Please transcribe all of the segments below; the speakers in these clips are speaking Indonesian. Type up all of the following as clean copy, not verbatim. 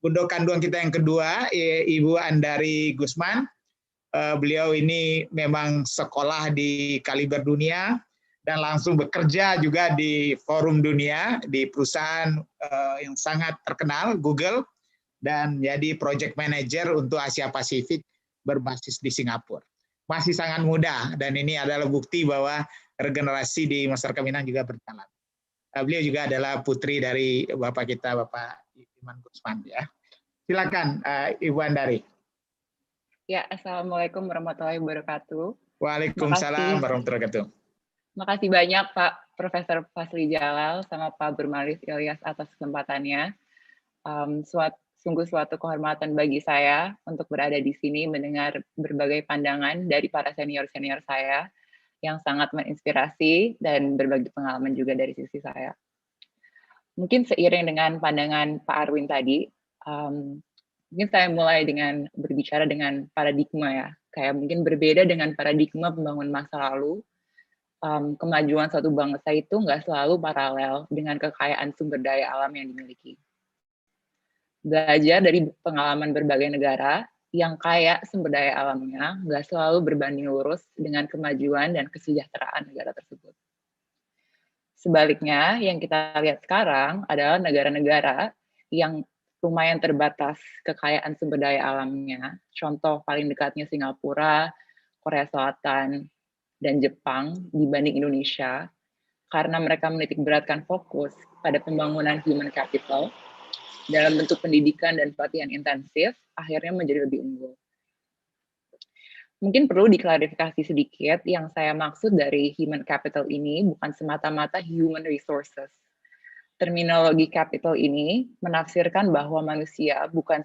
Bundo Kanduang kita yang kedua, Ibu Andari Gusman. Beliau ini memang sekolah di kaliber dunia dan langsung bekerja juga di forum dunia, di perusahaan yang sangat terkenal, Google, dan jadi project manager untuk Asia Pasifik berbasis di Singapura. Masih sangat muda, dan ini adalah bukti bahwa regenerasi di masyarakat Minang juga berjalan. Beliau juga adalah putri dari Bapak kita, Bapak Iman Gusman. Ya. Silakan, Ibu Andari. Ya, Assalamualaikum warahmatullahi wabarakatuh. Waalaikumsalam warahmatullahi wabarakatuh. Makasih banyak Pak Profesor Fazli Jalal sama Pak Bermalis Ilyas atas kesempatannya. Sungguh suatu kehormatan bagi saya untuk berada di sini mendengar berbagai pandangan dari para senior-senior saya yang sangat menginspirasi dan berbagi pengalaman juga dari sisi saya. Mungkin seiring dengan pandangan Pak Arwin tadi, mungkin saya mulai dengan berbicara dengan paradigma ya, kayak mungkin berbeda dengan paradigma pembangunan masa lalu, kemajuan suatu bangsa itu nggak selalu paralel dengan kekayaan sumber daya alam yang dimiliki. Belajar dari pengalaman berbagai negara yang kaya sumber daya alamnya nggak selalu berbanding lurus dengan kemajuan dan kesejahteraan negara tersebut. Sebaliknya, yang kita lihat sekarang adalah negara-negara yang lumayan terbatas kekayaan sumber daya alamnya. Contoh paling dekatnya Singapura, Korea Selatan, dan Jepang dibanding Indonesia, karena mereka menitik beratkan fokus pada pembangunan human capital dalam bentuk pendidikan dan pelatihan intensif, akhirnya menjadi lebih unggul. Mungkin perlu diklarifikasi sedikit, yang saya maksud dari human capital ini bukan semata-mata human resources. Terminologi capital ini menafsirkan bahwa manusia bukan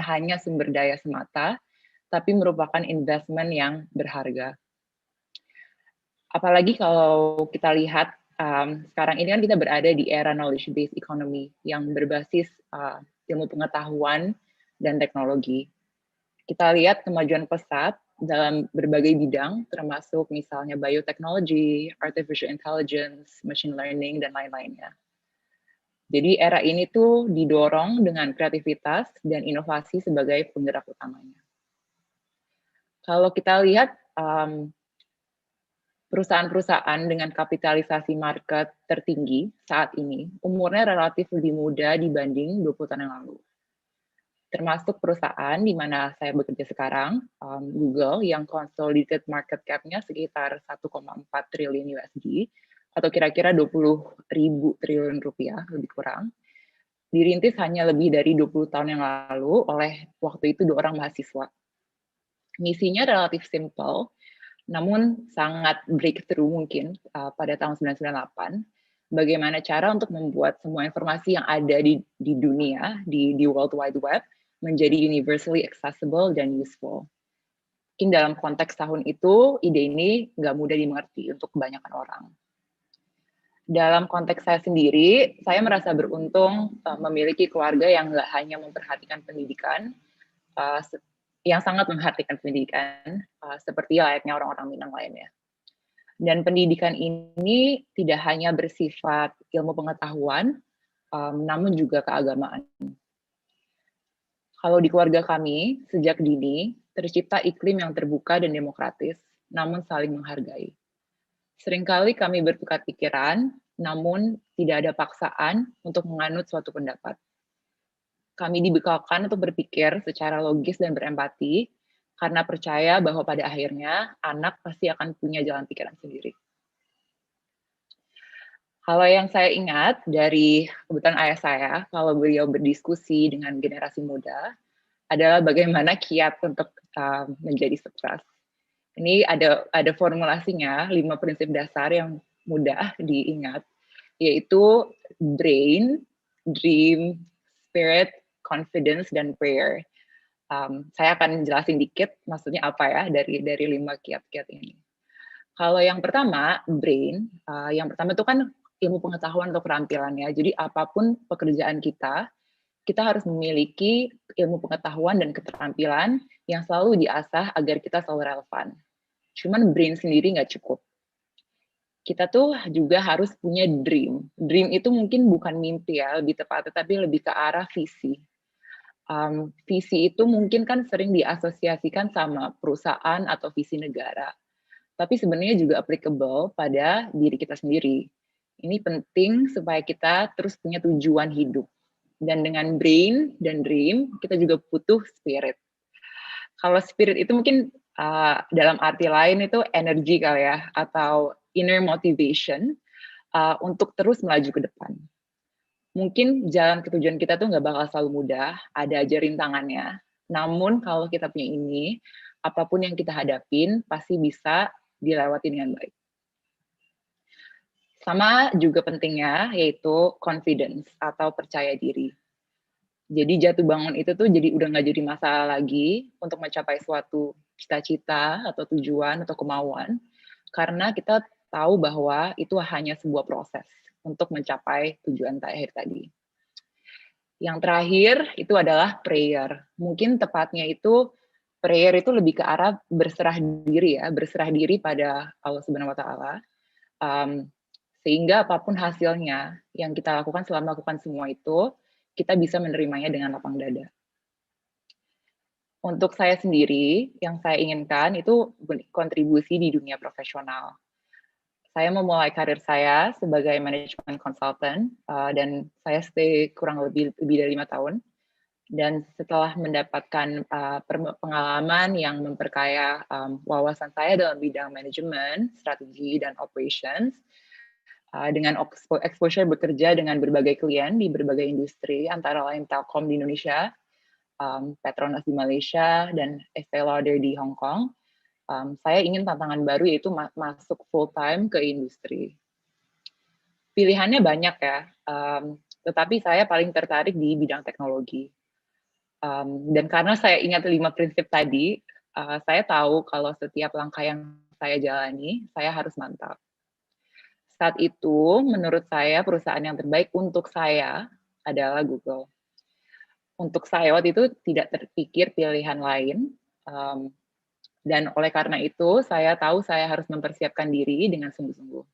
hanya sumber daya semata, tapi merupakan investment yang berharga. Apalagi kalau kita lihat sekarang ini kan kita berada di era knowledge-based economy yang berbasis ilmu pengetahuan dan teknologi. Kita lihat kemajuan pesat dalam berbagai bidang, termasuk misalnya biotechnology, artificial intelligence, machine learning, dan lain-lainnya. Jadi era ini tuh didorong dengan kreativitas dan inovasi sebagai penggerak utamanya. Kalau kita lihat perusahaan-perusahaan dengan kapitalisasi market tertinggi saat ini, umurnya relatif lebih muda dibanding 20 tahun yang lalu. Termasuk perusahaan di mana saya bekerja sekarang, Google, yang consolidated market cap-nya sekitar 1,4 triliun USD, atau kira-kira 20.000 triliun rupiah, lebih kurang, dirintis hanya lebih dari 20 tahun yang lalu oleh waktu itu 2 orang mahasiswa. Misinya relatif simple, namun sangat breakthrough mungkin pada tahun 1998, bagaimana cara untuk membuat semua informasi yang ada di dunia, di World Wide Web, menjadi universally accessible dan useful. Mungkin dalam konteks tahun itu, ide ini nggak mudah dimengerti untuk kebanyakan orang. Dalam konteks saya sendiri, saya merasa beruntung memiliki keluarga yang nggak hanya memperhatikan pendidikan, yang sangat memperhatikan pendidikan, seperti layaknya orang-orang Minang lainnya. Dan pendidikan ini tidak hanya bersifat ilmu pengetahuan, namun juga keagamaan. Kalau di keluarga kami, sejak dini, tercipta iklim yang terbuka dan demokratis, namun saling menghargai. Seringkali kami bertukar pikiran, namun tidak ada paksaan untuk menganut suatu pendapat. Kami dibekalkan untuk berpikir secara logis dan berempati, karena percaya bahwa pada akhirnya anak pasti akan punya jalan pikiran sendiri. Kalau yang saya ingat dari kebetulan ayah saya, kalau beliau berdiskusi dengan generasi muda, adalah bagaimana kiat untuk menjadi sukses. Ini ada formulasinya, 5 prinsip dasar yang mudah diingat, yaitu brain, dream, spirit, confidence, dan prayer. Saya akan jelasin dikit maksudnya apa ya dari 5 kiat-kiat ini. Kalau yang pertama, brain, yang pertama itu kan ilmu pengetahuan atau keterampilannya. Jadi apapun pekerjaan kita harus memiliki ilmu pengetahuan dan keterampilan yang selalu diasah agar kita selalu relevan. Cuman brain sendiri nggak cukup. kita tuh juga harus punya dream. Dream itu mungkin bukan mimpi ya, lebih tepatnya, tapi lebih ke arah visi. Visi itu mungkin kan sering diasosiasikan sama perusahaan atau visi negara. Tapi sebenarnya juga applicable pada diri kita sendiri. Ini penting supaya kita terus punya tujuan hidup. Dan dengan brain dan dream, kita juga butuh spirit. Kalau spirit itu mungkin dalam arti lain itu energi kali ya, atau inner motivation untuk terus melaju ke depan. Mungkin jalan ke tujuan kita tuh nggak bakal selalu mudah, ada aja rintangannya. Namun kalau kita punya ini, apapun yang kita hadapin pasti bisa dilewati dengan baik. Sama juga pentingnya yaitu confidence atau percaya diri. Jadi jatuh bangun itu tuh jadi udah nggak jadi masalah lagi untuk mencapai suatu cita-cita atau tujuan atau kemauan, karena kita tahu bahwa itu hanya sebuah proses untuk mencapai tujuan terakhir tadi. Yang terakhir itu adalah prayer. Mungkin tepatnya itu prayer itu lebih ke arah berserah diri ya, berserah diri pada Allah Subhanahu wa Ta'ala. Sehingga apapun hasilnya yang kita lakukan selama melakukan semua itu, kita bisa menerimanya dengan lapang dada. Untuk saya sendiri, yang saya inginkan itu kontribusi di dunia profesional. Saya memulai karir saya sebagai management consultant, dan saya stay kurang lebih dari 5 tahun. Dan setelah mendapatkan pengalaman yang memperkaya wawasan saya dalam bidang manajemen, strategi, dan operations, dengan exposure bekerja dengan berbagai klien di berbagai industri, antara lain Telkom di Indonesia, Petronas di Malaysia, dan Estée Lauder di Hong Kong. Saya ingin tantangan baru yaitu masuk full time ke industri. Pilihannya banyak ya, tetapi saya paling tertarik di bidang teknologi. Dan karena saya ingat 5 prinsip tadi, saya tahu kalau setiap langkah yang saya jalani, saya harus mantap. Saat itu, menurut saya perusahaan yang terbaik untuk saya adalah Google. Untuk saya waktu itu tidak terpikir pilihan lain, dan oleh karena itu saya tahu saya harus mempersiapkan diri dengan sungguh-sungguh.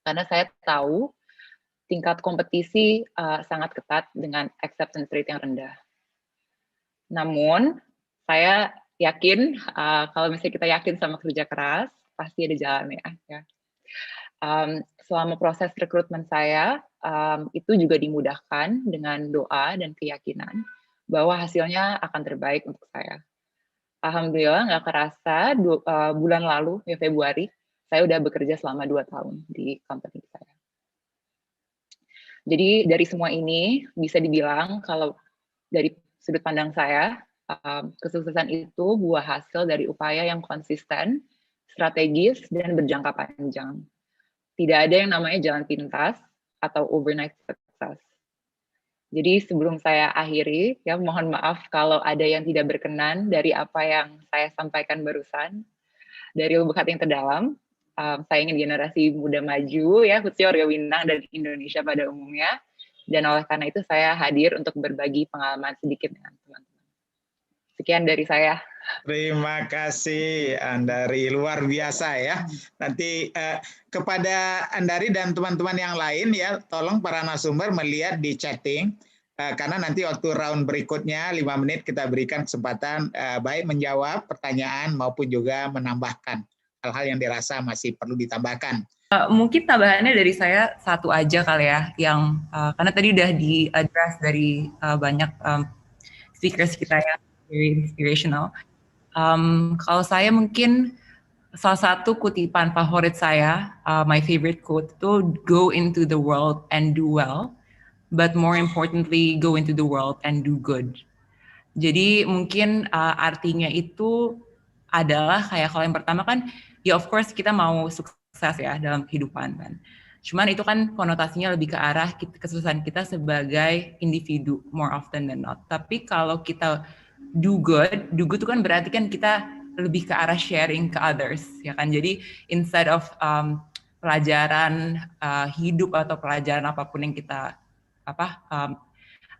Karena saya tahu tingkat kompetisi sangat ketat dengan acceptance rate yang rendah. Namun, saya yakin kalau misalnya kita yakin sama kerja keras, pasti ada jalannya ya. Selama proses rekrutmen saya, itu juga dimudahkan dengan doa dan keyakinan bahwa hasilnya akan terbaik untuk saya. Alhamdulillah nggak kerasa bulan lalu, ya Februari, saya udah bekerja selama 2 tahun di company saya. Jadi dari semua ini bisa dibilang kalau dari sudut pandang saya, kesuksesan itu buah hasil dari upaya yang konsisten, strategis, dan berjangka panjang. Tidak ada yang namanya jalan pintas atau overnight success. Jadi sebelum saya akhiri, ya mohon maaf kalau ada yang tidak berkenan dari apa yang saya sampaikan barusan. Dari lubuk hati yang terdalam, saya ingin generasi muda maju, ya khususnya warga Minang dan Indonesia pada umumnya. Dan oleh karena itu saya hadir untuk berbagi pengalaman sedikit dengan teman-teman. Sekian dari saya. Terima kasih Andari, luar biasa ya. Nanti kepada Andari dan teman-teman yang lain ya, tolong para narasumber melihat di chatting, karena nanti waktu round berikutnya 5 menit kita berikan kesempatan baik menjawab pertanyaan maupun juga menambahkan hal-hal yang dirasa masih perlu ditambahkan. Mungkin tambahannya dari saya satu aja kali ya, yang karena tadi udah di-address dari banyak speakers kita yang very inspirational. Kalau saya mungkin salah satu kutipan favorit saya, my favorite quote itu go into the world and do well, but more importantly go into the world and do good. Jadi mungkin artinya itu adalah kayak kalau yang pertama kan, ya of course kita mau sukses ya dalam kehidupan kan. Cuman itu kan konotasinya lebih ke arah kesuksesan kita sebagai individu more often than not. Tapi kalau kita do good itu kan berarti kan kita lebih ke arah sharing ke others, ya kan. Jadi instead of pelajaran hidup atau pelajaran apapun yang kita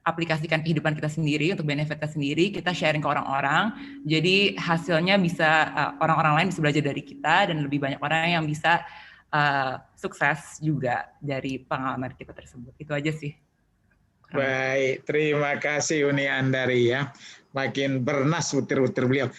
aplikasikan kehidupan kita sendiri untuk benefit kita sendiri, kita sharing ke orang-orang. Jadi hasilnya bisa orang-orang lain bisa belajar dari kita dan lebih banyak orang yang bisa sukses juga dari pengalaman kita tersebut. Itu aja sih. Baik, terima kasih Uni Andari ya. Makin bernas utir-utir beliau.